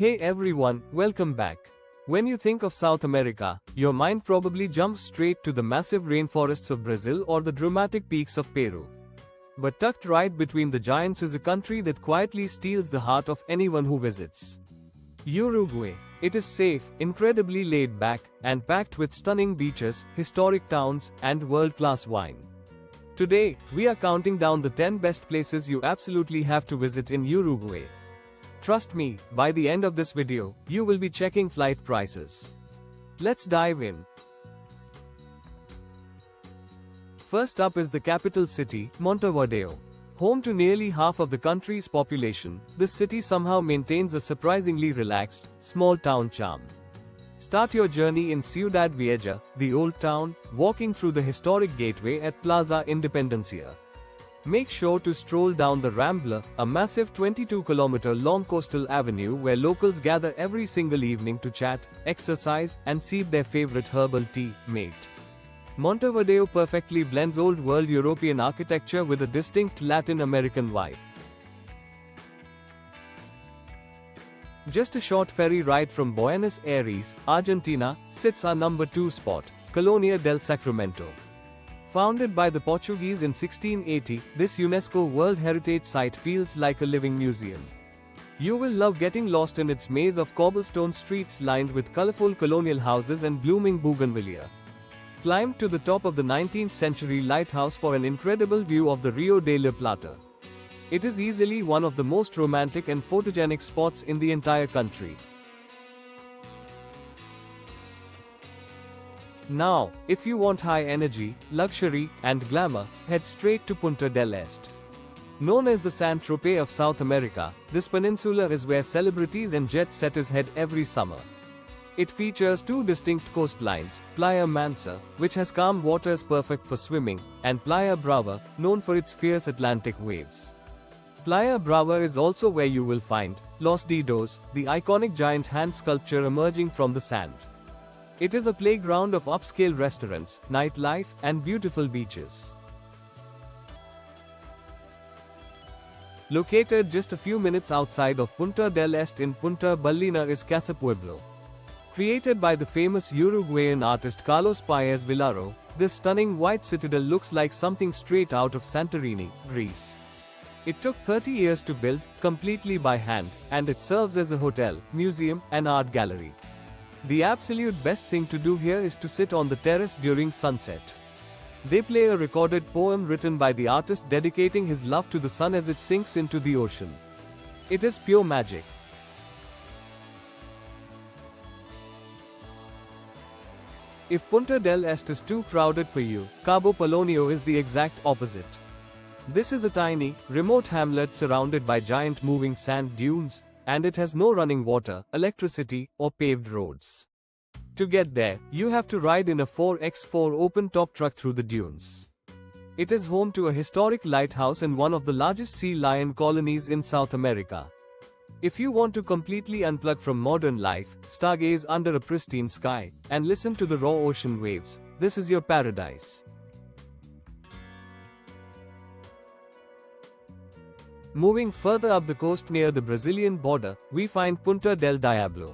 Hey everyone, welcome back. When you think of South America, your mind probably jumps straight to the massive rainforests of Brazil or the dramatic peaks of Peru. But tucked right between the giants is a country that quietly steals the heart of anyone who visits. Uruguay. It is safe, incredibly laid back, and packed with stunning beaches, historic towns, and world-class wine. Today, we are counting down the 10 best places you absolutely have to visit in Uruguay. Trust me, by the end of this video, you will be checking flight prices. Let's dive in. First up is the capital city, Montevideo. Home to nearly half of the country's population, this city somehow maintains a surprisingly relaxed, small-town charm. Start your journey in Ciudad Vieja, the old town, walking through the historic gateway at Plaza Independencia. Make sure to stroll down the Rambla, a massive 22-kilometer-long coastal avenue where locals gather every single evening to chat, exercise, and sip their favorite herbal tea, mate. Montevideo perfectly blends old-world European architecture with a distinct Latin American vibe. Just a short ferry ride from Buenos Aires, Argentina, sits our number 2 spot, Colonial del Sacramento. Founded by the Portuguese in 1680, this UNESCO World Heritage Site feels like a living museum. You will love getting lost in its maze of cobblestone streets lined with colorful colonial houses and blooming bougainvillea. Climb to the top of the 19th century lighthouse for an incredible view of the Rio de la Plata. It is easily one of the most romantic and photogenic spots in the entire country. Now, if you want high energy, luxury, and glamour, head straight to Punta del Este. Known as the Saint-Tropez of South America, this peninsula is where celebrities and jet setters head every summer. It features 2 distinct coastlines, Playa Mansa, which has calm waters perfect for swimming, and Playa Brava, known for its fierce Atlantic waves. Playa Brava is also where you will find Los Dedos, the iconic giant hand sculpture emerging from the sand. It is a playground of upscale restaurants, nightlife, and beautiful beaches. Located just a few minutes outside of Punta del Este in Punta Ballena is Casa Pueblo. Created by the famous Uruguayan artist Carlos Paez Vilaro, this stunning white citadel looks like something straight out of Santorini, Greece. It took 30 years to build, completely by hand, and it serves as a hotel, museum, and art gallery. The absolute best thing to do here is to sit on the terrace during sunset. They play a recorded poem written by the artist dedicating his love to the sun as it sinks into the ocean. It is pure magic. If Punta del Este is too crowded for you, Cabo Polonio is the exact opposite. This is a tiny, remote hamlet surrounded by giant moving sand dunes, and it has no running water, electricity, or paved roads. To get there, you have to ride in a 4x4 open-top truck through the dunes. It is home to a historic lighthouse and one of the largest sea lion colonies in South America. If you want to completely unplug from modern life, stargaze under a pristine sky, and listen to the raw ocean waves, this is your paradise. Moving further up the coast near the Brazilian border, we find Punta del Diablo.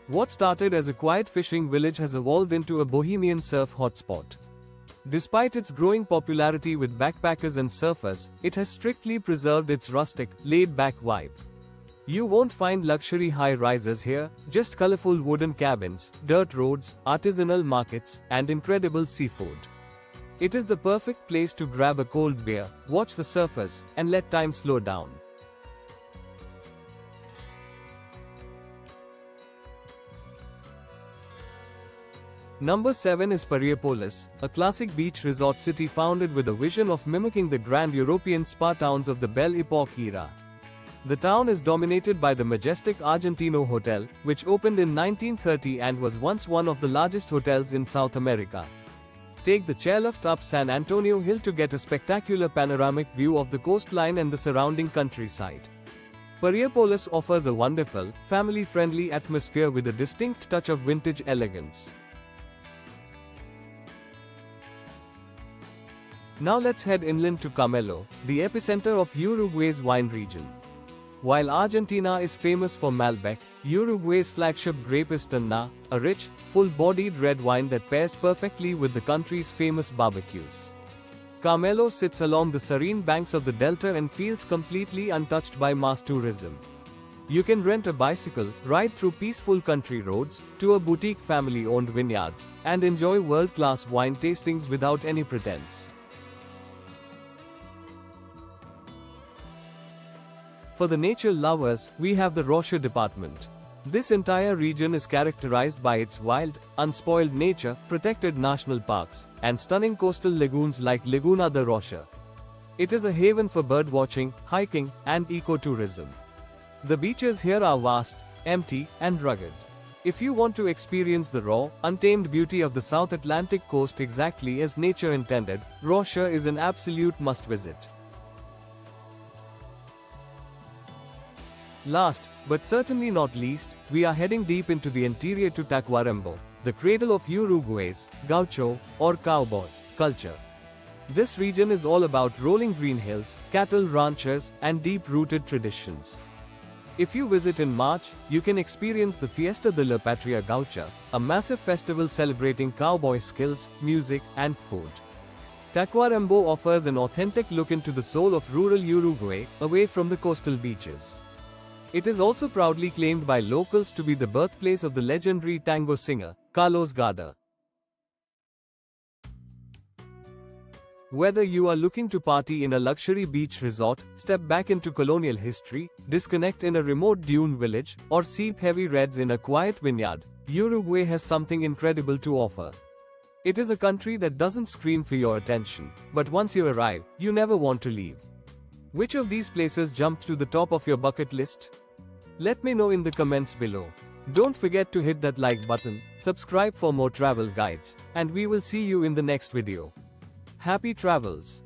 What started as a quiet fishing village has evolved into a bohemian surf hotspot. Despite its growing popularity with backpackers and surfers, it has strictly preserved its rustic, laid-back vibe. You won't find luxury high-rises here, just colorful wooden cabins, dirt roads, artisanal markets, and incredible seafood. It is the perfect place to grab a cold beer, watch the surfers, and let time slow down. Number 7 is Piriápolis, a classic beach resort city founded with a vision of mimicking the grand European spa towns of the Belle Epoque era. The town is dominated by the majestic Argentino Hotel, which opened in 1930 and was once one of the largest hotels in South America. Take the chairlift up San Antonio Hill to get a spectacular panoramic view of the coastline and the surrounding countryside. Piriápolis offers a wonderful, family-friendly atmosphere with a distinct touch of vintage elegance. Now let's head inland to Camelo, the epicenter of Uruguay's wine region. While Argentina is famous for Malbec, Uruguay's flagship grape is Tuna, a rich, full-bodied red wine that pairs perfectly with the country's famous barbecues. Carmelo sits along the serene banks of the delta and feels completely untouched by mass tourism. You can rent a bicycle, ride through peaceful country roads, tour boutique family-owned vineyards, and enjoy world-class wine tastings without any pretense. For the nature lovers, we have the Rocha department. This entire region is characterized by its wild, unspoiled nature, protected national parks, and stunning coastal lagoons like Laguna de Rocha. It is a haven for birdwatching, hiking, and ecotourism. The beaches here are vast, empty, and rugged. If you want to experience the raw, untamed beauty of the South Atlantic coast exactly as nature intended, Rocha is an absolute must-visit. Last, but certainly not least, we are heading deep into the interior to Tacuarembó, the cradle of Uruguay's gaucho, or cowboy, culture. This region is all about rolling green hills, cattle ranchers, and deep-rooted traditions. If you visit in March, you can experience the Fiesta de la Patria Gaucha, a massive festival celebrating cowboy skills, music, and food. Tacuarembó offers an authentic look into the soul of rural Uruguay, away from the coastal beaches. It is also proudly claimed by locals to be the birthplace of the legendary tango singer, Carlos Gardel. Whether you are looking to party in a luxury beach resort, step back into colonial history, disconnect in a remote dune village, or sip heavy reds in a quiet vineyard, Uruguay has something incredible to offer. It is a country that doesn't scream for your attention, but once you arrive, you never want to leave. Which of these places jumped to the top of your bucket list? Let me know in the comments below. Don't forget to hit that like button, subscribe for more travel guides, and we will see you in the next video. Happy travels!